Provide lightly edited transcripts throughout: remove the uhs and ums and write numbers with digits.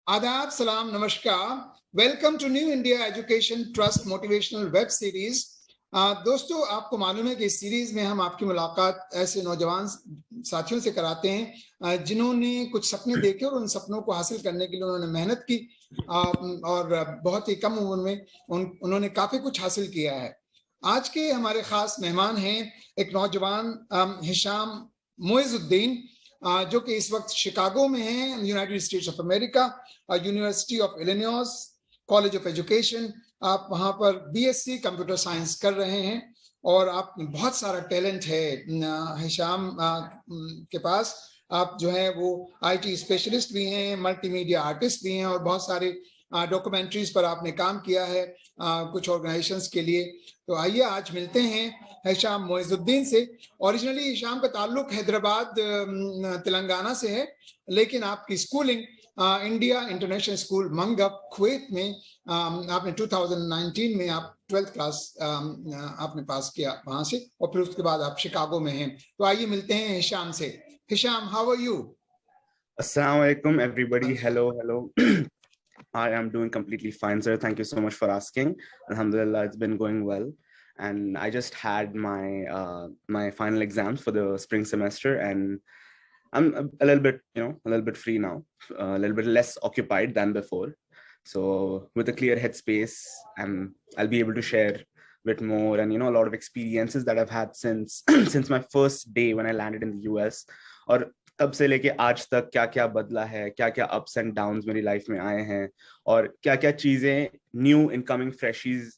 आदाब, सलाम, नमस्कार। Welcome to new India education trust motivational web series. दोस्तों, आपको मालूम है कि इस सीरीज में हम आपकी मुलाकात ऐसे नौजवान साथियों से कराते हैं जिन्होंने कुछ सपने देखे और उन सपनों को हासिल करने के लिए उन्होंने मेहनत की और बहुत ही कम उम्र में उन्होंने काफी कुछ हासिल किया है। आज के हमारे खास मेहमान हैं एक नौजवान हिशाम मोइजुद्दीन, जो कि इस वक्त शिकागो में हैं, United states of America, university of Illinois college of education. आप वहां पर बीएससी कंप्यूटर साइंस कर रहे हैं और आप बहुत सारा टैलेंट है हिशाम के पास। आप जो है वो आईटी स्पेशलिस्ट भी हैं, मल्टीमीडिया आर्टिस्ट भी हैं और बहुत सारे डॉक्यूमेंट्रीज पर आपने काम किया है कुछ ऑर्गेनाइजेशंस के लिए। तो आइए आज मिलते हैं हिशाम मोइजुद्दीन से। ओरिजिनली हिशाम का ताल्लुक हैदराबाद तेलंगाना से है, लेकिन आपकी schooling India international school Mangaf Kuwait में आपने 2019 में आप 12th क्लास आपने पास किया वहां से और फिर उसके बाद आप शिकागो में हैं। तो आइए मिलते हैं हिशाम से। Hisham, how are you? Assalamu alaikum, everybody. Hello. I am doing completely fine, sir. Thank you so much for asking. Alhamdulillah, it's been going well. And I just had my final exams for the spring semester, and I'm a little bit, a little bit free now, a little bit less occupied than before. So with a clear headspace, I'll be able to share a bit more and a lot of experiences that I've had since since my first day when I landed in the US. और तब से लेके आज तक क्या क्या बदला है, क्या क्या अप्स एंड डाउन्स मेरी लाइफ में आए हैं और क्या क्या चीजें न्यू इनकमिंग फ्रेशीज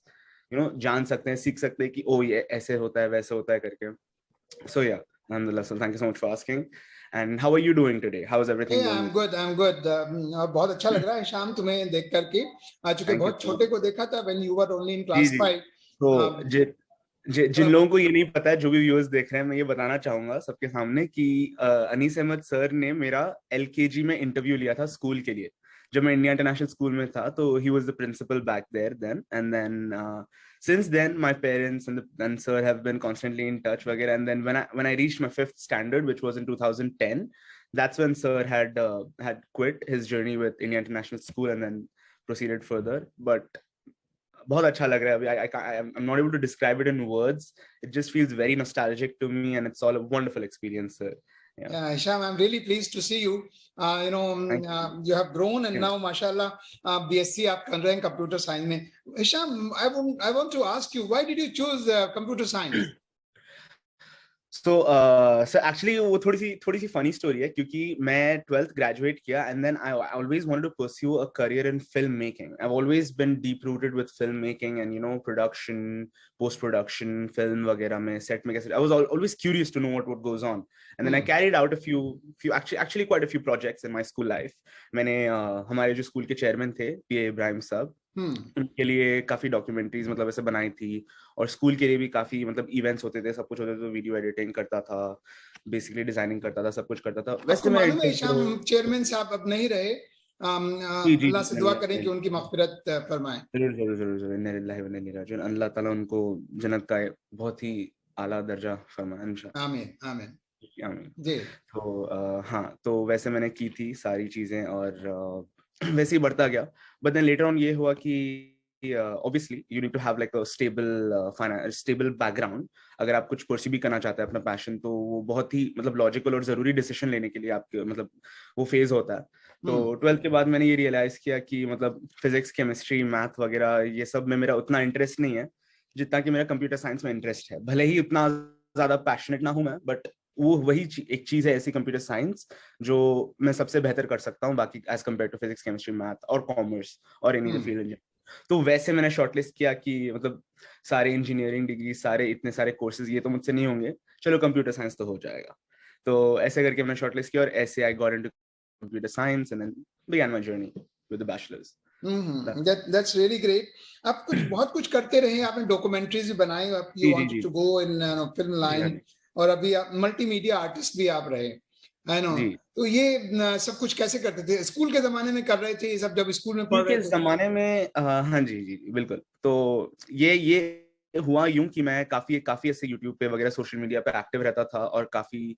जान सकते हैं, सीख सकते हैं कि ओ ये ऐसे होता है वैसे होता है करके. So yeah, alhamdulillah. So thank you so much for asking. And how are you doing today? How is everything going? I'm good. बहुत अच्छा लग रहा है शाम तुम्हें देख करके, चूंकि बहुत छोटे को देखा था when you were only in class 5. तो जिन लोगों को ये नहीं पता है, जो भी व्यूअर्स देख रहे हैं, मैं ये बताना चाहूंगा सबके सामने कि अनीस अहमद सर ने मेरा एलकेजी में इंटरव्यू लिया था स्कूल के लिए जब मैं इंडिया इंटरनेशनल स्कूल में था. तो he was the principal back there then, and then since then my parents and sir have been constantly in touch वगैरह. And then when I reached my 5th standard, which was in 2010, that's when sir had quit his journey with India International School and then proceeded further. But बहुत अच्छा लग रहा है अभी. I'm not able to describe it in words. It just feels very nostalgic to me, and it's all a wonderful experience, sir. Yeah, Hisham, I'm really pleased to see you. You have grown, and now, mashallah, BSc आप कर रहे हैं computer science में. Hisham, I want to ask you, why did you choose computer science? So actually वो थोड़ी सी funny story है, क्योंकि मैं 12th graduate किया and then I always wanted to pursue a career in filmmaking. I've always been deep rooted with filmmaking and production, post production, film वगैरह में set में कैसे. I was always curious to know what goes on, and then I carried out a few actually quite a few projects in my school life. मैंने हमारे जो school के chairman थे पीए इब्राहिम साहब, उनके लिए काफी डॉक्यूमेंट्रीज मतलब ऐसे बनाई थी, और स्कूल के लिए भी काफी मतलब इवेंट्स होते थे, सब कुछ होते थे. तो वीडियो एडिटिंग करता था, बेसिकली डिजाइनिंग करता था, सब कुछ करता था. वैसे मैं चेयरमैन साहब अब नहीं रहे, अल्लाह से दुआ करें कि उनकी मग़फ़िरत फरमाएं. जरूर. अल्लाह ताला उनको जन्नत का बहुत ही आला दर्जा फरमाए इंशाअल्लाह. आमीन. जी. तो हाँ, तो वैसे मैंने की थी सारी चीजें और वैसे ही बढ़ता गया. बट देन लेटर ऑन ये हुआ कि obviously you need to have like a stable background. अगर आप कुछ परस्यू भी करना चाहते हैं अपना पैशन, तो वो बहुत ही मतलब लॉजिकल और जरूरी डिसीजन लेने के लिए आपके मतलब वो फेज होता है. तो 12th के बाद मैंने ये रियलाइज किया कि मतलब फिजिक्स, केमिस्ट्री, मैथ वगैरह ये सब में मेरा उतना इंटरेस्ट नहीं है जितना कि मेरा कंप्यूटर साइंस में इंटरेस्ट है. भले ही उतना ज्यादा पैशनेट ना हूं मैं, बट वो वही एक चीज है ऐसी कंप्यूटर साइंस जो मैं सबसे बेहतर कर सकता हूँ बाकी as compare to physics, chemistry, math और कॉमर्स और एनी फील्ड. तो वैसे मैंने शॉर्टलिस्ट किया कि मतलब सारे इंजीनियरिंग डिग्री, सारे इतने सारे कोर्सेज ये तो मुझसे नहीं होंगे, चलो कंप्यूटर साइंस तो हो जाएगा. तो ऐसे करके मैंने शॉर्टलिस्ट किया और ऐसे I got into computer science and then began my journey with the bachelors. That's really great. आप बहुत कुछ करते रहे, आपने डॉक्यूमेंट्रीज भी बनाई, you wanted to go in film line, और अभी आप मल्टीमीडिया आर्टिस्ट भी आप रहे है ना. तो ये सब कुछ कैसे करते थे? स्कूल के जमाने में कर रहे थे ये सब जब स्कूल में पढ़ रहे थे? जमाने में हाँ जी बिल्कुल. तो ये हुआ यूं कि मैं काफी ऐसे यूट्यूब पे वगैरह सोशल मीडिया पे एक्टिव रहता था और काफी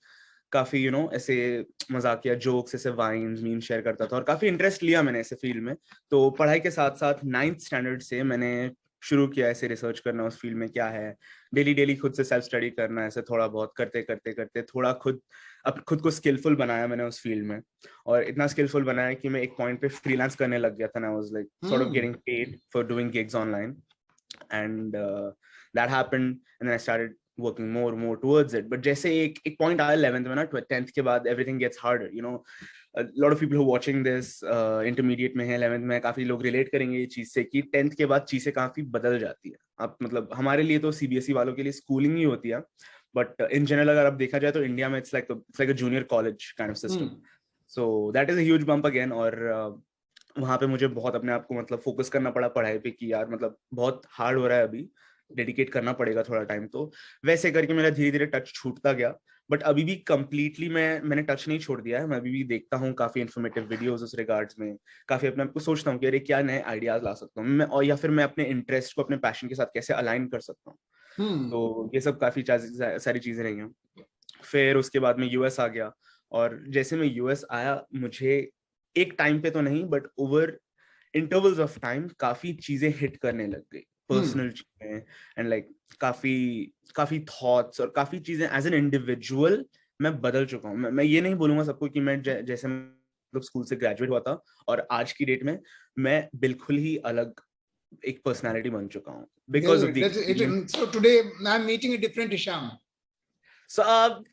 काफी ऐसे मजाकिया जोक्स, ऐसे वाइन्स, मीम शेयर करता था और काफी इंटरेस्ट लिया मैंने ऐसे फील्ड में। तो पढ़ाई के साथ साथ 9th स्टैंडर्ड से मैंने शुरू किया ऐसे रिसर्च करना उस फील्ड में क्या है, डेली डेली खुद से सेल्फ स्टडी करना, ऐसे थोड़ा बहुत करते करते करते थोड़ा खुद को स्किलफुल बनाया मैंने उस फील्ड में। और इतना स्किलफुल बनाया कि मैं एक पॉइंट पे फ्रीलांस करने लग गया था। I was like sort of getting paid for doing gigs online, and that happened and then I started working more towards it. But जैसे एक point आया 11th में ना, 10th के बाद everything gets harder, a lot of people who are watching this intermediate में है, 11th में, काफी लोग relate करेंगे ये चीज से कि 10th के बाद चीजें काफी बदल जाती है। आप मतलब हमारे लिए तो CBSE वालों के लिए स्कूलिंग ही होती है, बट इन जनरल अगर आप देखा जाए तो इंडिया में it's like a junior college kind of system. So that is a huge bump again. और वहां पे मुझे बहुत अपने आप को मतलब फोकस करना पड़ा पढ़ाई पे कि यार मतलब बहुत हार्ड हो रहा है, अभी डेडिकेट करना पड़ेगा थोड़ा टाइम। तो वैसे करके मेरा धीरे धीरे टच छूटता गया, बट अभी भी कंप्लीटली मैंने टच नहीं छोड़ दिया है। मैं अभी भी देखता हूँ काफी इन्फॉर्मेटिव वीडियोस उस रिगार्ड्स में, काफी अपने आप को सोचता हूँ कि अरे क्या नए आइडियाज ला सकता हूँ मैं, और या फिर मैं अपने इंटरेस्ट को अपने पैशन के साथ कैसे अलाइन कर सकता हूँ। तो ये सब काफी सारी चीजें रही हैं। फिर उसके बाद में यूएस आ गया, और जैसे मैं यूएस आया, मुझे एक टाइम पे तो नहीं but over intervals of time काफी चीजें हिट करने लग गई, पर्सनल चीजें, एंड लाइक काफी थॉट्स और काफी चीजें एज एन इंडिविजुअल मैं बदल चुका हूँ। मैं ये नहीं बोलूंगा सबको कि मैं जैसे मतलब स्कूल से ग्रेजुएट हुआ था और आज की डेट में मैं बिल्कुल ही अलग एक पर्सनालिटी बन चुका हूँ because of the So today I'm meeting a different Hisham. So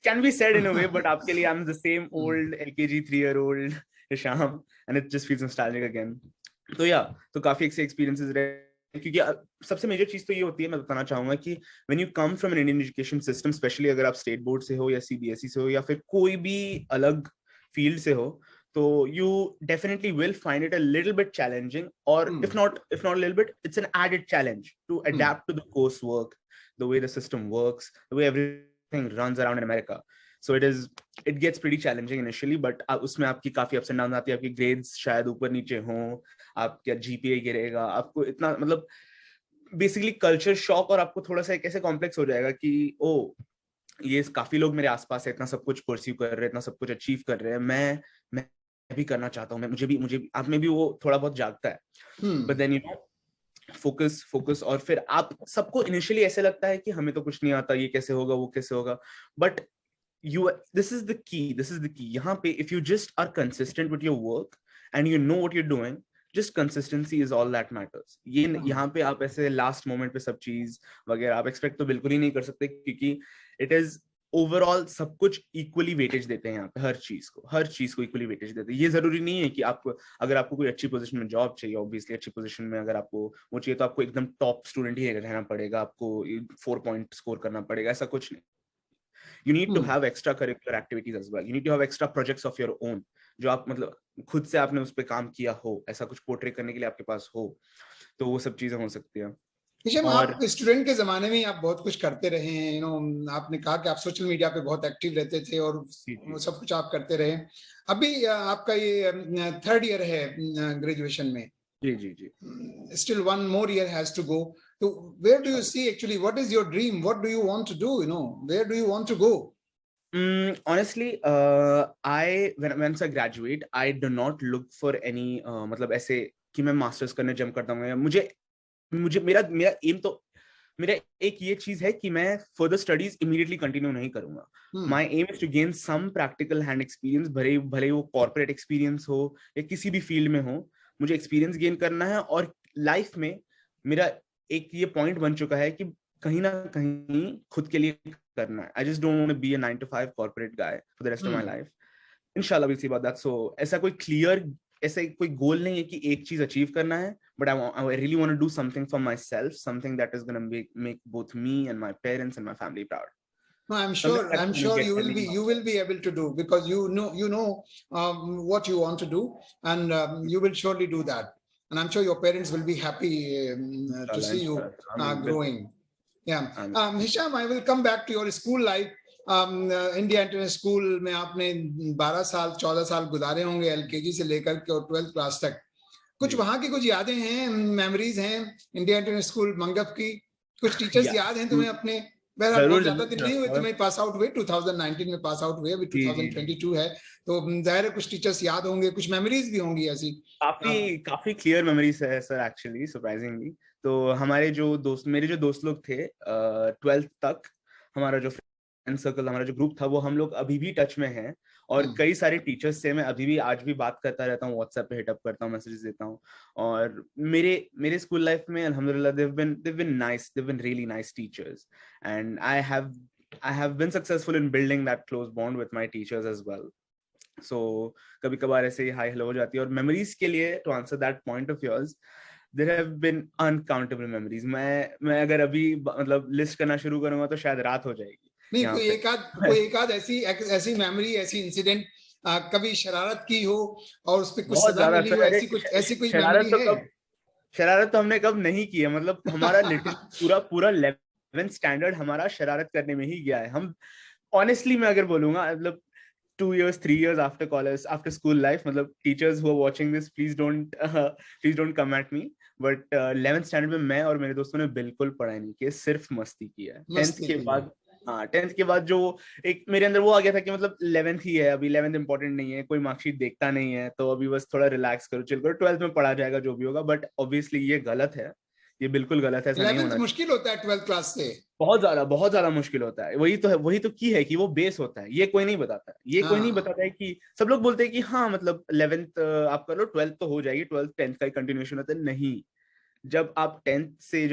can be said in a way, but आपके लिए I'm the same old LKG 3-year-old Hisham, and it just feels nostalgic again. तो तो काफी experiences रहे, क्योंकि सबसे major चीज तो ये होती है, मैं बताना चाहूंगा कि when you come from an Indian education system, specially अगर आप स्टेट बोर्ड से हो या CBSE से हो या फिर कोई भी अलग फील्ड से हो, तो you definitely will find it a little bit challenging, or if not a little bit, it's an added challenge to adapt to the coursework, the way the system works, the way everything runs around in America. So it gets pretty challenging initially, but उसमें आपकी काफी ups and downs आती है, आपकी grades शायद ऊपर नीचे हों, आपका GPA गिरेगा, आपको इतना मतलब बेसिकली कल्चर शॉक, और आपको थोड़ा सा एक ऐसे कॉम्प्लेक्स हो जाएगा कि ओ ये काफी लोग मेरे आसपास है, इतना सब कुछ परस्यू कर रहे हैं, इतना सब कुछ अचीव कर रहे हैं, मैं भी करना चाहता हूँ, मुझे भी आप में भी वो थोड़ा बहुत जागता है। बट देन फोकस, और फिर आप सबको इनिशियली ऐसे लगता है कि हमें तो कुछ नहीं आता, ये कैसे होगा, वो कैसे होगा, but this is the key यहाँ पे, if you just are consistent with your work and you know what you're doing, just consistency is all that matters. ये यहाँ पे आप ऐसे लास्ट मोमेंट पे सब चीज वगैरह आप एक्सपेक्ट तो बिल्कुल ही नहीं कर सकते, क्योंकि इट इज ओवरऑल सब कुछ इक्वली वेटेज देते हैं यहाँ पे, हर चीज को इक्वली वेटेज देते हैं। ये जरूरी नहीं है कि अगर आपको कोई अच्छी पोजीशन में जॉब चाहिए, ऑब्वियसली अच्छी पोजीशन में अगर आपको वो चाहिए तो आपको एकदम टॉप स्टूडेंट ही रहना पड़ेगा, आपको 4 पॉइंट स्कोर करना पड़ेगा, ऐसा कुछ नहीं। You need to have extracurricular activities as well. You need to have extra projects of your own, जो आप मतलब खुद से आपने उस पे काम किया हो, ऐसा कुछ पोर्ट्रे करने के लिए आपके पास हो, तो वो सब चीजें हो सकती है। हिशाम, आप स्टूडेंट के जमाने में आप बहुत कुछ करते रहे हैं, आपने कहा कि आप सोशल मीडिया पे बहुत एक्टिव रहते थे और वो सब कुछ आप करते रहे। अभी आपका ये 3rd ईयर है ग्रेजुएशन में। जी। Still one more year has to go. So where do you see actually, what is your dream? What do you want to do? Where do you want to go? Honestly, once I graduate, I do not look for any मतलब ऐसे कि मैं masters करने jump करता हूँ। मुझे मेरा M तो मेरा एक ये चीज है कि मैं फर्दर स्टडीज इमीडिएटली कंटिन्यू नहीं करूंगा। My aim is to gain some practical hand experience, भले वो कॉर्पोरेट एक्सपीरियंस हो या किसी भी फील्ड में हो, मुझे एक्सपीरियंस गेन करना है। और लाइफ में मेरा एक ये पॉइंट बन चुका है कि कहीं ना कहीं खुद के लिए करना है। I just don't want to be a 9 to 5 corporate guy for the rest of my life. इंशाल्लाह will see about that. So ऐसा कोई क्लियर ऐसे कोई गोल नहीं है कि एक चीज अचीव करना है, but I really want to do something for my self, something that is gonna make both me and my parents and my family proud. No, I'm sure you will be able to do, because you know what you want to do, and you will surely do that, and I'm sure your parents will be happy to see you growing. Yeah. Hisham, I will come back to your school life. India international school में आपने 14 साल गुजारे होंगे, LKG से लेकर के और 12th class तक। कुछ वहां की कुछ यादें हैं, मेमोरीज हैं इंडिया इंटरनेशनल स्कूल मंगफ की? कुछ टीचर्स याद हैं तुम्हें अपने? बहरहाल बहुत ज्यादा दिन जरूर नहीं हुए, जरूर। तुम्हें पास आउट हुए 2019 में, पास आउट हुए, अभी जी जी जी। 2022 है, तो जाहिर है कुछ टीचर्स याद होंगे, कुछ मेमोरीज भी होंगी ऐसी। काफी काफी क्लियर मेमोरीज है सर, एक्चुअली सरप्राइजिंगली। तो हमारे जो दोस्त, मेरे जो दोस्त लोग थे 12th तक, हमारा जो फ्रेंड सर्कल, हमारा जो ग्रुप था, वो हम लोग अभी भी टच में हैं। और कई सारे टीचर्स से मैं अभी भी आज भी बात करता रहता हूँ, व्हाट्सएप पे हिटअप करता हूँ, मैसेजेस देता हूँ। और मेरे मेरे स्कूल लाइफ में अल्हम्दुलिल्लाह they've been nice, they've been really nice teachers, and I have been successful in building that close bond with my teachers as well. सो कभी कभार ऐसे ही हाई हेलो हो जाती है। और मेमोरीज के लिए, to answer that point of yours, there have been uncountable memories. मैं अगर अभी मतलब लिस्ट करना शुरू करूंगा तो शायद रात हो जाएगी नहीं, यहाँ कोई पे। एक आध ऐसी ऐसी मेमोरी, ऐसी इंसिडेंट, कभी शरारत की हो और उस पे कुछ बहुत सजा ज्यादा मिली सर। हो, अरे ऐसी कोई शरारत मेमोरी तो है? कब, शरारत तो हमने कब नहीं की है। मतलब हमारा लिटिल पूरा पूरा 11th स्टैंडर्ड हमारा शरारत करने में ही गया है। हम ऑनेस्टली मैं अगर बोलूंगा, मतलब 2 years, 3 years after college, after school life, मतलब teachers who are watching this, please don't come at me, but 11th standard में मैं और मेरे दोस्तों ने बिल्कुल पढ़ाई नहीं की, सिर्फ मस्ती की है। 10th मस्ती के की है। बाद, हाँ 10th के बाद जो एक मेरे अंदर वो आ गया था कि मतलब 11th ही है, अभी 11th इंपॉर्टेंट नहीं है, कोई मार्कशीट देखता नहीं है, तो अभी बस थोड़ा रिलैक्स करो, चिल करो, 12th में पढ़ा जाएगा जो भी होगा। बट ऑब्वियसली ये गलत है, ये बिल्कुल गलत है, ऐसा नहीं 11th होना चाहिए। मुश्किल होता है 12th क्लास से। बहुत ज्यादा मुश्किल होता है। वही तो है, वही तो की है कि वो बेस होता है, ये कोई नहीं बताता है, ये कोई नहीं हाँ। बताता है कि सब लोग बोलते हैं कि हाँ मतलब 11th आप कर लो, 12th तो हो जाएगी, 12th 10th का कंटिन्यूएशन होता है। नहीं, जब आप 10th से,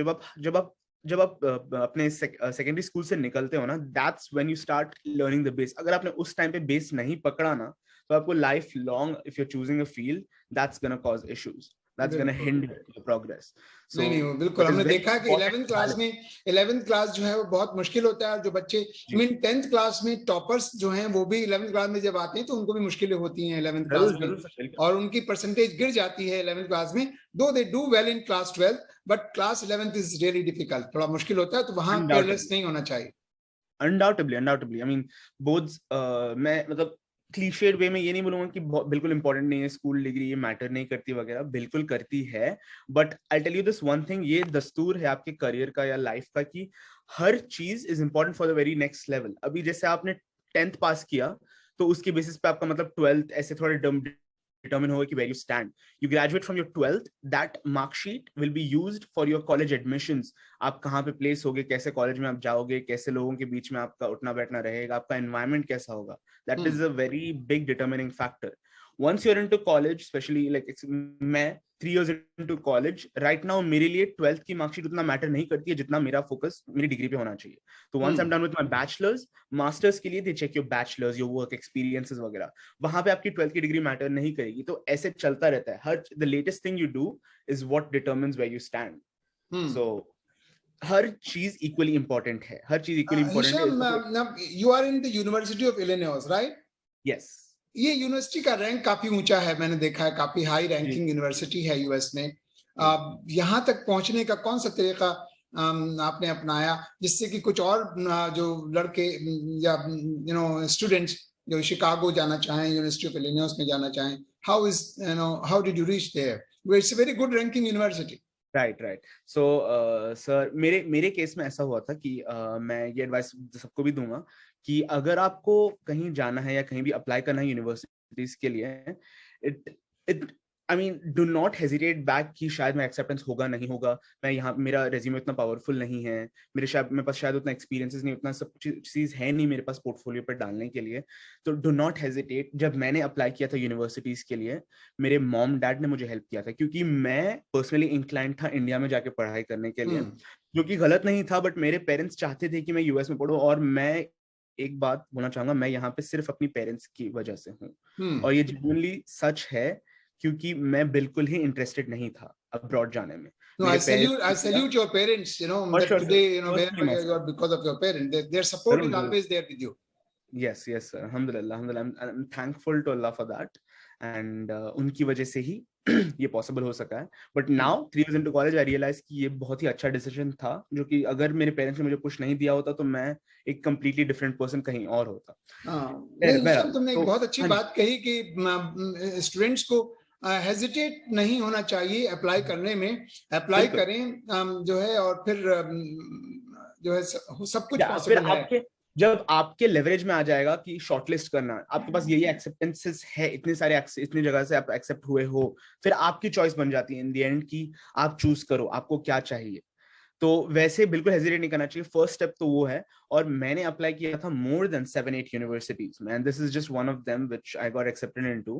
जब आप अपने सेकेंडरी स्कूल से निकलते हो ना, that's when you start learning the base. अगर आपने उस टाइम पे बेस नहीं पकड़ा ना, तो आपको life long, if you are choosing a field, that's gonna cause issues, that's gonna बिल्कुल। Hinder your progress. नहीं सो नहीं, वो बिल्कुल इट इज हमने वेरी देखा है कि important 11th to class balance. में, 11th क्लास जो है वो बहुत मुश्किल होता है। और जो बच्चे, आई मीन 10th क्लास में टॉपर्स जो हैं, वो भी 11th क्लास में जब आते हैं तो उनको भी मुश्किलें होती हैं 11th क्लास जरूर में, जरूर सर, बिल्कुल। और उनकी परसेंटेज गिर जाती है 11th क्लास में। दो they do well in class 12th, but class 11th is really difficult, थोड़ा मुश्किल होता है, तो वहां केयरलेस अनडाउटेबली, नहीं होना चाहिए। अनडाउटेबली आई मीन बोर्ड्स, मैं मतलब क्लीशेड वे में ये नहीं बोलूंगा कि बिल्कुल इंपॉर्टेंट नहीं है, स्कूल डिग्री ये मैटर नहीं करती वगैरह, बिल्कुल करती है। But I tell you this one thing, ये दस्तूर है आपके करियर का या लाइफ का कि हर चीज is important for the very next level. अभी जैसे आपने 10th पास किया, तो उसके बेसिस पे आपका मतलब 12th ऐसे थोड़ा determine होगा कि where you stand. You graduate from your 12th, that mark sheet will be used for your college admissions. आप कहाँ पे प्लेस होगे, कैसे कॉलेज में आप जाओगे, कैसे लोगों के बीच में आपका उठना बैठना रहेगा, आपका एनवायरमेंट कैसा होगा, that is a very big determining factor. Once you're into college, especially like मैं 3 years into college right now, मेरे लिए 12th की मार्कशीट उतना मैटर नहीं करती है जितना मेरा फोकस मेरी डिग्री पे होना चाहिए। तो once I'm done with my bachelor's, masters के लिए they check your bachelor's, your work experiences वगैरह, वहां पे आपकी 12th की डिग्री मैटर नहीं करेगी। तो ऐसे चलता रहता है। हर the latest thing you do is what determines where you stand. So हर चीज इक्वली इंपॉर्टेंट है, हर चीज इक्वली इंपॉर्टेंट है। Hisham, you are in the university of Illinois, right? Yes. ये यूनिवर्सिटी का रैंक काफी ऊंचा है, मैंने देखा है, काफी हाई जी रैंकिंग यूनिवर्सिटी है यूएस में। जी। यहाँ तक पहुंचने का कौन सा तरीका आपने अपनाया, जिससे कि कुछ और जो लड़के या स्टूडेंट्स जो शिकागो जाना चाहें, यूनिवर्सिटी ऑफ इलिनॉइस में जाना चाहें, how did you reach there? It's a very good ranking university. Right right. So sir, मेरे मेरे केस में ऐसा हुआ था कि मैं ये एडवाइस सबको भी दूंगा कि अगर आपको कहीं जाना है या कहीं भी अप्लाई करना है यूनिवर्सिटीज के लिए, it it I mean do not hesitate back कि शायद मेरा एक्सेप्टेंस होगा नहीं होगा, मैं यहाँ, मेरा रेज्यूमे उतना पावरफुल नहीं है, मेरे पास शायद उतना एक्सपीरियंसेस नहीं, उतना सब चीज है नहीं मेरे पास पोर्टफोलियो पर डालने के लिए। तो डू नॉट हेजिटेट। जब मैंने अप्लाई किया था यूनिवर्सिटीज के लिए, मेरे मॉम डैड ने मुझे हेल्प किया था, क्योंकि मैं पर्सनली इंक्लाइंड था इंडिया में जाके पढ़ाई करने के लिए, जो कि गलत नहीं था। बट मेरे पेरेंट्स चाहते थे कि मैं यूएस में पढ़ूं, और मैं एक बात बोलना चाहूंगा, मैं यहाँ पे सिर्फ अपनी पेरेंट्स की वजह से हूँ, और ये जेन्युइनली सच है, क्योंकि मैं बिल्कुल ही इंटरेस्टेड नहीं था अब्रॉड जाने में। No, मेरे I parents, salute your parents, और that sure sir, today, personally wherever my you are, self, because of your parents, their support जरूर is जरूर। always there with you. Yes yes sir, अल्हम्दुलिल्लाह अल्हम्दुलिल्लाह, I am thankful to Allah for that, and उनकी वजह से ही ये possible हो सका है। But now 3 years into college I realise कि ये बहुत ही अच्छा डिसीजन था, जो कि अगर मेरे पेरेंट्स ने मुझे पुश नहीं दिया होता तो मैं एक कंप्लीटली डिफरेंट पर्सन कहीं और होता। नहीं, बहरहाल, ईशान, तुमने एक तो बहुत अच्छी हाँ जी, बात कही कि स्टूडेंट्स को हेजिटेट नहीं होना चाहिए अप्लाई करने में। अप्लाई बिल्कुल। करें जो है, और फिर जो है सब कुछ फिर पॉसिबल है। आपके जब आपके लेवरेज में आ जाएगा कि शॉर्टलिस्ट करना, आपके पास यही एक्सेप्टेंसेस है, इतनी जगह से आप एक्सेप्ट हुए हो, फिर आपकी चॉइस बन जाती है इन द एंड कि आप चूज करो आपको क्या चाहिए। तो वैसे बिल्कुल हेजिटेट नहीं करना चाहिए, फर्स्ट स्टेप तो वो है। और मैंने अप्लाई किया था मोर देन 7-8 यूनिवर्सिटीज में, and this is just one of them which I got accepted into.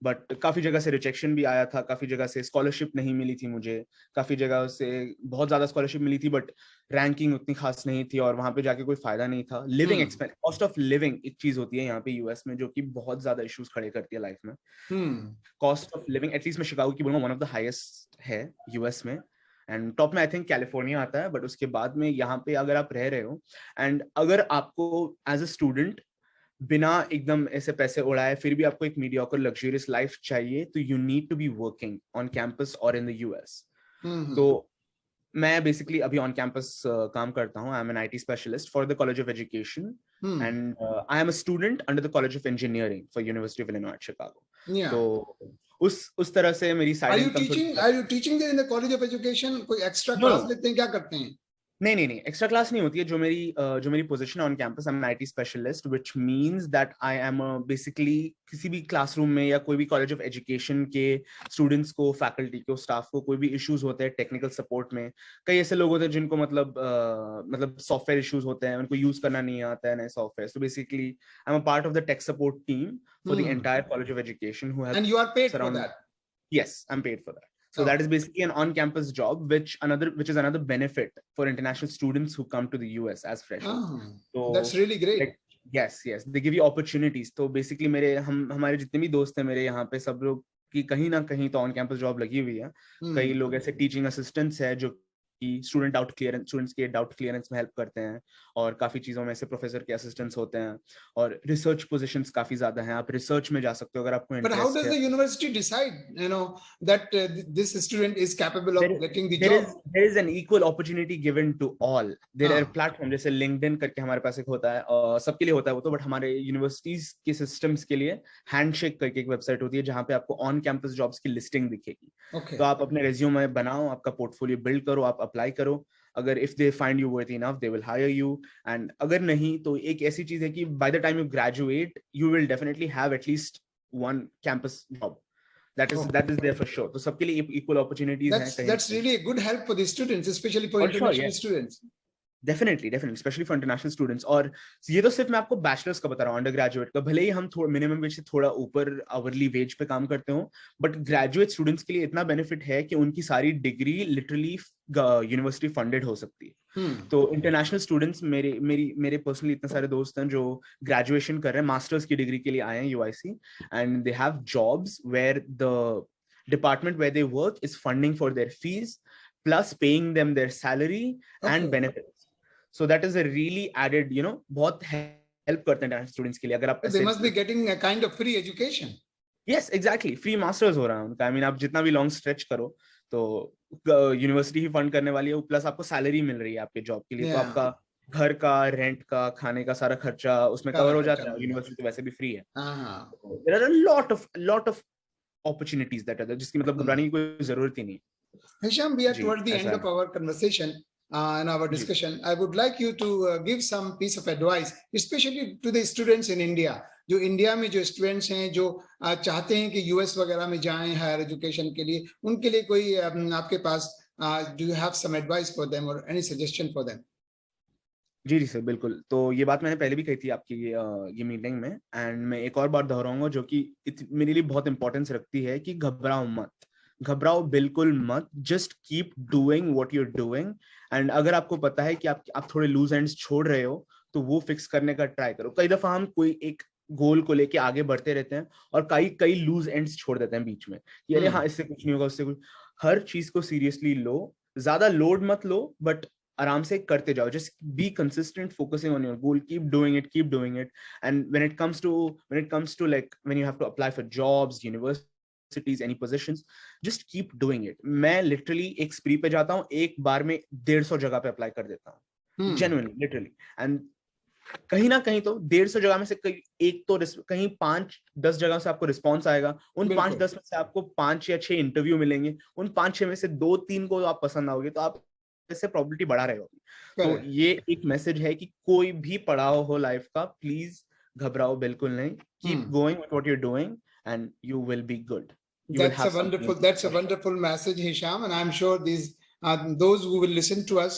But काफी जगह से रिजेक्शन भी आया था, काफी जगह से स्कॉलरशिप नहीं मिली थी मुझे, काफी जगह से बहुत ज्यादा स्कॉलरशिप मिली थी बट रैंकिंग उतनी खास नहीं थी, और वहां पे जाके कोई फायदा नहीं था। Living expense, cost of living एक चीज होती है यहाँ पे यूएस में जो कि बहुत ज्यादा इश्यूज खड़े करती है लाइफ में। कॉस्ट ऑफ लिविंग एटलीस्ट मैं शिकागो की बोलूंगा वन ऑफ द हाईएस्ट है यूएस में, एंड टॉप में आई थिंक कैलिफोर्निया आता है, बट उसके बाद में यहाँ पे अगर आप रह रहे हो एंड अगर आपको एज अ स्टूडेंट बिना एकदम ऐसे पैसे उड़ाए फिर भी आपको एक मीडियोकर लग्जरियस लाइफ चाहिए, तो you need to be working on campus और इन द यूएस। तो मैं बेसिकली अभी ऑन कैंपस काम करता हूँ। I am an IT specialist for the college of education, and I am a student under the college of engineering for university of Illinois Chicago. तो उस तरह से मेरी side income. Are you teaching in the college of education? कोई extra class लेते हैं, क्या करते हैं? नहीं, एक्स्ट्रा क्लास नहीं होती है। जो मेरी position on campus, I am an IT specialist, which means that I am basically किसी भी क्लासरूम में या कोई भी कॉलेज ऑफ एजुकेशन के स्टूडेंट्स को, फैकल्टी को, स्टाफ को कोई भी इश्यूज होते हैं टेक्निकल सपोर्ट में। कई ऐसे लोग होते हैं जिनको मतलब सॉफ्टवेयर इश्यूज होते हैं, उनको यूज करना नहीं आता है नए software. So basically I am a part of the tech support team for the entire college of education who have, and you are paid for that? Yes, I'm paid for that. So that is basically an on-campus job, which is another benefit for international students who come to the US as freshers. So that's really great. Like, yes, they give you opportunities. तो basically हमारे जितने भी दोस्त हैं मेरे यहाँ पे, सब लोग की कहीं ना कहीं तो ऑन कैंपस जॉब लगी हुई है। कई लोग ऐसे टीचिंग असिस्टेंट्स हैं जो स्टूडेंट्स के डाउट क्लियरेंस में हेल्प करते हैं, और काफी चीजों में से प्रोफेसर के असिस्टेंट्स होते हैं, और रिसर्च पोजीशंस काफी ज्यादा हैं। आप रिसर्च में जा सकते हो अगर आपको इंटरेस्ट है। But how does the university decide, that this student is capable of getting the job? There is an equal opportunity given to all. There are platforms जैसे LinkedIn करके हमारे पास एक होता है, और सबके लिए होता है वो तो, बट हमारे यूनिवर्सिटीज के सिस्टम्स के लिए हैंडशेक करके एक वेबसाइट होती है जहां पे आपको ऑन कैंपस जॉब्स की लिस्टिंग दिखेगी। तो आप अपने रेज्यूमे बनाओ, आपका पोर्टफोलियो बिल्ड करो, आप अप्लाई करो। अगर if they find you worth enough they will hire you, and अगर नहीं तो एक ऐसी चीज है कि by the time you graduate you will definitely have at least one campus job. that is there for sure. तो सबके लिए equal opportunities हैं। That's really a good help for the students, especially for international students. Definitely, especially for international students. और ये तो सिर्फ मैं आपको बैचलर्स का बता रहा हूँ, अंडर ग्रेजुएट का भले ही हम मिनिमम वेज से थोड़ा ऊपर आवरली वेज पे काम करते हो, बट ग्रेजुएट स्टूडेंट्स के लिए इतना बेनिफिट है कि उनकी सारी डिग्री लिटरली यूनिवर्सिटी फंडेड हो सकती है। तो इंटरनेशनल स्टूडेंट्स मेरे पर्सनली इतने सारे दोस्त हैं जो ग्रेजुएशन कर रहे हैं, मास्टर्स की डिग्री के लिए आए हैं UIC, and they have jobs where the department where they work is funding for their fees plus paying them their salary and benefits. So that is a really added, बहुत help करते हैं students के लिए। अगर आप they must be getting a kind of free education. Yes, exactly, free masters हो रहा है उनका। I mean, आप जितना भी लॉन्ग स्ट्रेच करो तो यूनिवर्सिटी ही फंड करने वाली है, प्लस आपको सैलरी मिल रही है आपके जॉब के लिए। तो आपका घर का, रेंट का, खाने का सारा खर्चा उसमें कवर हो जाता है। यूनिवर्सिटी तो वैसे भी फ्री है। There are a lot of opportunities that are there, जिसकी मतलब घबराने की कोई जरूरत ही नहीं। Hisham, we are toward the end of our conversation. In our discussion, I would like you to give some piece of advice, especially to the students in India. जो India में जो स्टूडेंट्स हैं जो चाहते हैं कि यूएस वगैरह में जाएं हायर एजुकेशन के लिए, उनके लिए कोई आपके पास do you have some advice for them or any suggestion for them? जी सर, बिल्कुल। तो ये बात मैंने पहले भी कही थी आपकी ये मीटिंग में, एंड मैं एक और बात दोहराऊंगा जो कि मेरे लिए बहुत इंपॉर्टेंस रखती है कि घबराओ बिल्कुल मत। Just keep doing what you are doing, and अगर आपको पता है कि आप थोड़े लूज एंड्स छोड़ रहे हो तो वो फिक्स करने का ट्राई करो। कई दफा हम कोई एक गोल को लेके आगे बढ़ते रहते हैं और कई लूज एंड्स छोड़ देते हैं बीच में कि अरे हाँ इससे कुछ नहीं होगा, उससे कुछ। हर चीज को सीरियसली लो, ज्यादा लोड मत लो, बट आराम से करते जाओ। Just be consistent, focusing on your goal, keep doing it, and when it comes to like when you have to apply for jobs, universities, any positions, just keep doing it. मैं literally एक spree पे जाता हूँ, एक बार में 150 जगह पे apply कर देता हूँ, जेन्युइनली, लिटरली। एंड कहीं ना कहीं तो 150 जगह में से कहीं 5-10 जगह से आपको रिस्पॉन्स आएगा। उन 5-10 में से आपको 5 या 6 इंटरव्यू मिलेंगे। उन 5-6 में से 2-3 को आप पसंद आओगे तो आप वैसे प्रोबेबिलिटी बढ़ा रहेगा। तो Correct. ये एक मैसेज है कि कोई भी पड़ाव हो लाइफ का, प्लीज घबराओ बिल्कुल नहीं, keep going with what you are doing and you will be good. You will have something. That's a wonderful message, Hisham, and I'm sure those who will listen to us,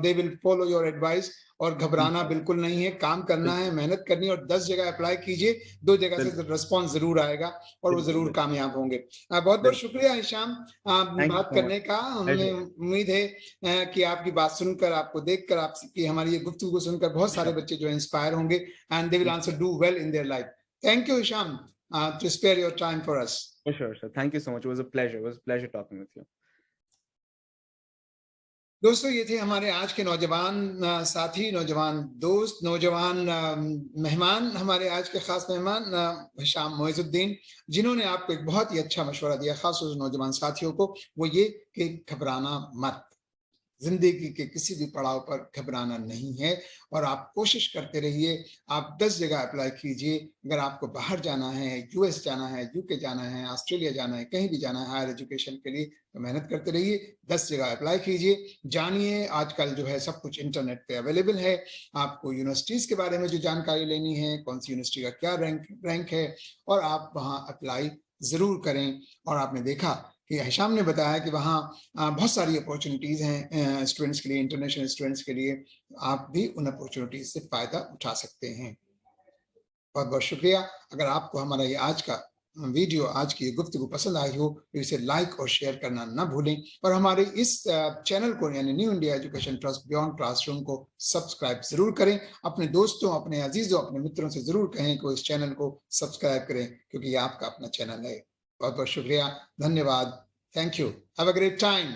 they will follow your advice. और घबराना बिल्कुल नहीं है, काम करना है, मेहनत करनी है और 10 जगह अप्लाई कीजिए, 2 जगह से रिस्पॉन्स जरूर आएगा और वो जरूर कामयाब होंगे। बहुत बहुत शुक्रिया हिशाम बात करने का। हमें उम्मीद है कि आपकी बात सुनकर, आपको देखकर, आपकी हमारी ये गुफ्तगू सुनकर बहुत सारे बच्चे जो इंस्पायर होंगे and they will also do well in their life. Thank you Hisham to spare your time for us. For sure, sir. Thank you so much. It was a pleasure. It was a pleasure talking with you. दोस्तों, ये थे हमारे आज के नौजवान साथी, नौजवान दोस्त, नौजवान मेहमान, हमारे आज के खास मेहमान हिशाम मोइजुद्दीन, जिन्होंने आपको एक बहुत ही अच्छा मशवरा दिया, खास उस नौजवान साथियों को, वो ये कि घबराना मत, जिंदगी के किसी भी पड़ाव पर घबराना नहीं है और आप कोशिश करते रहिए। आप 10 जगह अप्लाई कीजिए। अगर आपको बाहर जाना है, यूएस जाना है, यूके जाना है, ऑस्ट्रेलिया जाना है, कहीं भी जाना है हायर एजुकेशन के लिए, तो मेहनत करते रहिए, 10 जगह अप्लाई कीजिए, जानिए। आजकल जो है सब कुछ इंटरनेट पे अवेलेबल है। आपको यूनिवर्सिटीज के बारे में जो जानकारी लेनी है, कौन सी यूनिवर्सिटी का क्या रैंक है, और आप वहाँ अप्लाई जरूर करें। और आपने देखा कि हिशाम ने बताया कि वहाँ बहुत सारी अपॉर्चुनिटीज हैं स्टूडेंट्स के लिए, इंटरनेशनल स्टूडेंट्स के लिए। आप भी उन अपॉर्चुनिटीज से फायदा उठा सकते हैं। बहुत बहुत शुक्रिया। अगर आपको हमारा ये आज का वीडियो, आज की गुफ्तगू पसंद आई हो तो इसे लाइक और शेयर करना ना भूलें और हमारे इस चैनल को यानी new India education trust beyond classroom को सब्सक्राइब जरूर करें। अपने दोस्तों, अपने अजीजों, अपने मित्रों से जरूर कहें कि इस चैनल को सब्सक्राइब करें, क्योंकि ये आपका अपना चैनल है। बहुत बहुत शुक्रिया, धन्यवाद, thank you, have a great time.